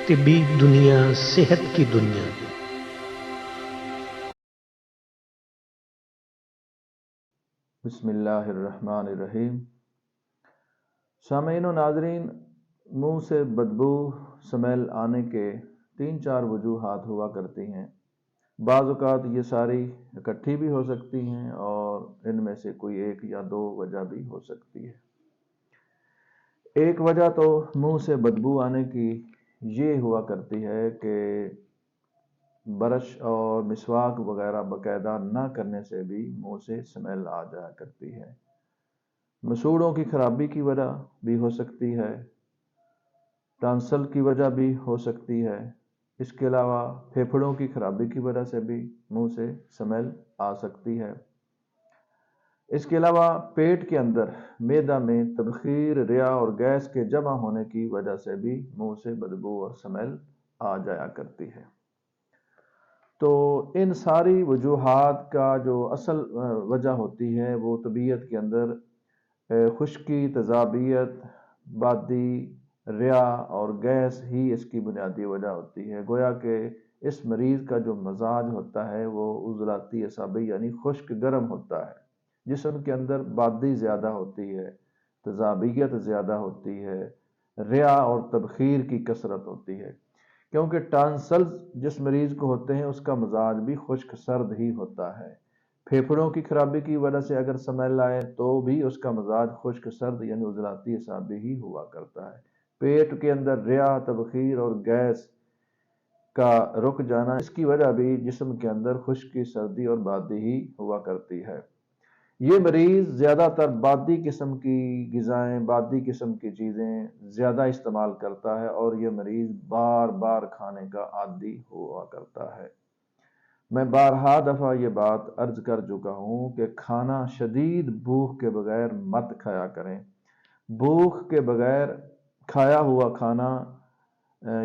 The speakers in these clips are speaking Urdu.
طبی دنیا، صحت کی دنیا۔ بسم اللہ الرحمن الرحیم۔ سامعین و ناظرین، منہ سے بدبو سمیل آنے کے 3-4 وجوہات ہوا کرتی ہیں۔ بعض اوقات یہ ساری اکٹھی بھی ہو سکتی ہیں اور ان میں سے کوئی 1 یا 2 وجہ بھی ہو سکتی ہے۔ ایک وجہ تو منہ سے بدبو آنے کی یہ ہوا کرتی ہے کہ برش اور مسواک وغیرہ باقاعدہ نہ کرنے سے بھی منہ سے سمیل آ جایا کرتی ہے۔ مسوڑوں کی خرابی کی وجہ بھی ہو سکتی ہے، ٹانسل کی وجہ بھی ہو سکتی ہے، اس کے علاوہ پھیپھڑوں کی خرابی کی وجہ سے بھی منہ سے سمیل آ سکتی ہے۔ اس کے علاوہ پیٹ کے اندر معدہ میں تبخیر، ریا اور گیس کے جمع ہونے کی وجہ سے بھی منہ سے بدبو اور سمیل آ جایا کرتی ہے۔ تو ان ساری وجوہات کا جو اصل وجہ ہوتی ہے وہ طبیعت کے اندر خشکی، تذابیت، بادی، ریا اور گیس ہی اس کی بنیادی وجہ ہوتی ہے۔ گویا کہ اس مریض کا جو مزاج ہوتا ہے وہ عضلاتی اعصابی یعنی خشک گرم ہوتا ہے۔ جسم کے اندر بادی زیادہ ہوتی ہے، تذابیت زیادہ ہوتی ہے، ریا اور تبخیر کی کثرت ہوتی ہے۔ کیونکہ ٹانسلز جس مریض کو ہوتے ہیں اس کا مزاج بھی خشک سرد ہی ہوتا ہے۔ پھیپھڑوں کی خرابی کی وجہ سے اگر سمیل آئے تو بھی اس کا مزاج خشک سرد یعنی عضلاتی اعصابی ہی ہوا کرتا ہے۔ پیٹ کے اندر ریا، تبخیر اور گیس کا رک جانا، اس کی وجہ بھی جسم کے اندر خشکی، سردی اور بادی ہی ہوا کرتی ہے۔ یہ مریض زیادہ تر بادی قسم کی غذائیں، بادی قسم کی چیزیں زیادہ استعمال کرتا ہے اور یہ مریض بار بار کھانے کا عادی ہوا کرتا ہے۔ میں بارہا دفعہ یہ بات عرض کر چکا ہوں کہ کھانا شدید بھوک کے بغیر مت کھایا کریں۔ بھوک کے بغیر کھایا ہوا کھانا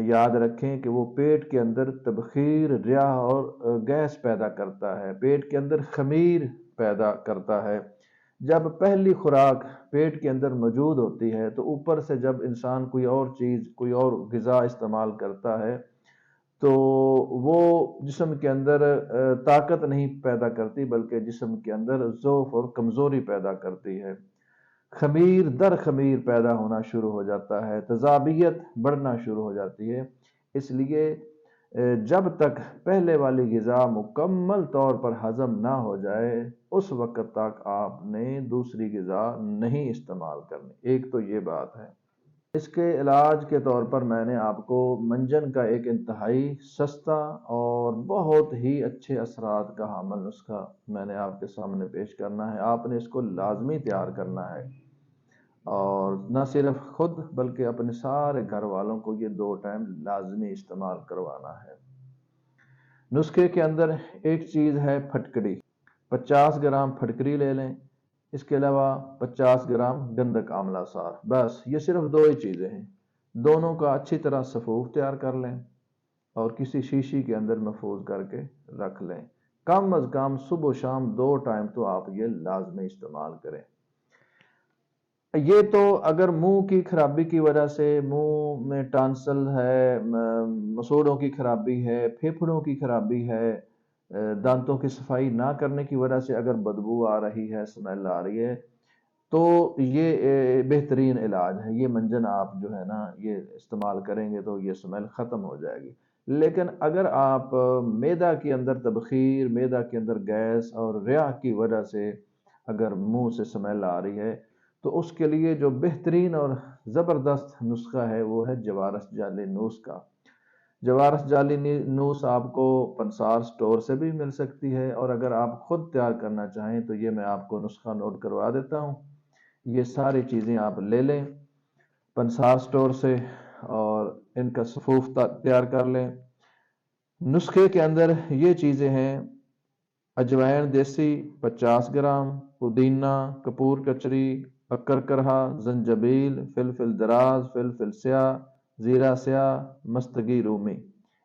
یاد رکھیں کہ وہ پیٹ کے اندر تبخیر، ریا اور گیس پیدا کرتا ہے، پیٹ کے اندر خمیر پیدا کرتا ہے۔ جب پہلی خوراک پیٹ کے اندر موجود ہوتی ہے تو اوپر سے جب انسان کوئی اور چیز، کوئی اور غذا استعمال کرتا ہے تو وہ جسم کے اندر طاقت نہیں پیدا کرتی بلکہ جسم کے اندر ضعف اور کمزوری پیدا کرتی ہے۔ خمیر در خمیر پیدا ہونا شروع ہو جاتا ہے، تذابیت بڑھنا شروع ہو جاتی ہے۔ اس لیے جب تک پہلے والی غذا مکمل طور پر ہضم نہ ہو جائے اس وقت تک آپ نے دوسری غذا نہیں استعمال کرنی۔ ایک تو یہ بات ہے۔ اس کے علاج کے طور پر میں نے آپ کو منجن کا ایک انتہائی سستا اور بہت ہی اچھے اثرات کا حامل نسخہ میں نے آپ کے سامنے پیش کرنا ہے۔ آپ نے اس کو لازمی تیار کرنا ہے اور نہ صرف خود بلکہ اپنے سارے گھر والوں کو یہ 2 ٹائم لازمی استعمال کروانا ہے۔ نسخے کے اندر ایک چیز ہے پھٹکری۔ 50 گرام پھٹکری لے لیں، اس کے علاوہ 50 گرام گندک آملہ سار، بس یہ صرف 2 ہی چیزیں ہیں۔ دونوں کا اچھی طرح سفوف تیار کر لیں اور کسی شیشی کے اندر محفوظ کر کے رکھ لیں۔ کم از کم صبح و شام 2 ٹائم تو آپ یہ لازمی استعمال کریں۔ یہ تو اگر منہ کی خرابی کی وجہ سے، منہ میں ٹانسل ہے، مسوڑوں کی خرابی ہے، پھیپھڑوں کی خرابی ہے، دانتوں کی صفائی نہ کرنے کی وجہ سے اگر بدبو آ رہی ہے، سمیل آ رہی ہے تو یہ بہترین علاج ہے۔ یہ منجن آپ جو ہے نا یہ استعمال کریں گے تو یہ سمیل ختم ہو جائے گی۔ لیکن اگر آپ معدہ کے اندر تبخیر، معدہ کے اندر گیس اور ریا کی وجہ سے اگر منہ سے سمیل آ رہی ہے تو اس کے لیے جو بہترین اور زبردست نسخہ ہے وہ ہے جوارس جالی نوس کا۔ جوارس جالی نوس آپ کو پنسار سٹور سے بھی مل سکتی ہے اور اگر آپ خود تیار کرنا چاہیں تو یہ میں آپ کو نسخہ نوٹ کروا دیتا ہوں۔ یہ ساری چیزیں آپ لے لیں پنسار سٹور سے اور ان کا سفوف تیار کر لیں۔ نسخے کے اندر یہ چیزیں ہیں: اجوائن دیسی 50 گرام، پودینہ، کپور کچری، اکر کرہا، زنجبیل، فلفل دراز، فلفل سیاہ، زیرہ سیاہ، مستگی رومی،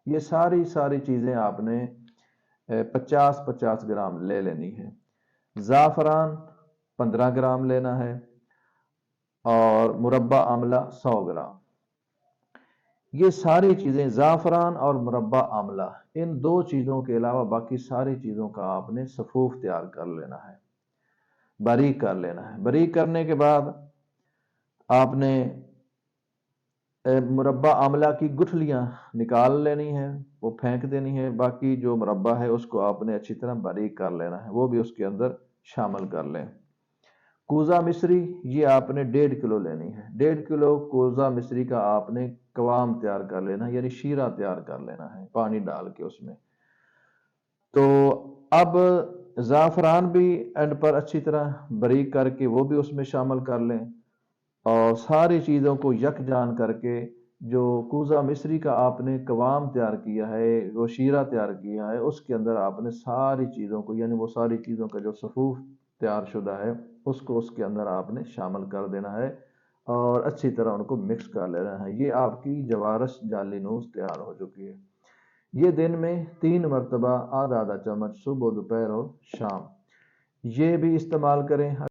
یہ ساری چیزیں آپ نے 50 گرام لے لینی ہے۔ زعفران 15 گرام لینا ہے اور مربع آملہ 100 گرام۔ یہ ساری چیزیں زعفران اور مربع آملہ، ان دو چیزوں کے علاوہ باقی ساری چیزوں کا آپ نے صفوف تیار کر لینا ہے، باریک کر لینا ہے۔ باریک کرنے کے بعد آپ نے مربع آملہ کی گٹھلیاں نکال لینی ہے، وہ پھینک دینی ہے، باقی جو مربع ہے اس کو آپ نے اچھی طرح باریک کر لینا ہے، وہ بھی اس کے اندر شامل کر لیں۔ کوزہ مصری یہ آپ نے 1.5 کلو لینی ہے، 1.5 کلو کوزہ مصری کا آپ نے قوام تیار کر لینا ہے، یعنی شیرہ تیار کر لینا ہے پانی ڈال کے اس میں۔ تو اب زعفران بھی اینڈ پر اچھی طرح باریک کر کے وہ بھی اس میں شامل کر لیں، اور ساری چیزوں کو یکجان کر کے جو کوزہ مصری کا آپ نے قوام تیار کیا ہے، وہ شیرہ تیار کیا ہے، اس کے اندر آپ نے ساری چیزوں کو، یعنی وہ ساری چیزوں کا جو صفوف تیار شدہ ہے اس کو اس کے اندر آپ نے شامل کر دینا ہے اور اچھی طرح ان کو مکس کر لینا ہے۔ یہ آپ کی جوارش جعلی نوز تیار ہو چکی ہے۔ یہ دن میں 3 مرتبہ آدھا آدھا چمچ صبح، دوپہر اور شام یہ بھی استعمال کریں۔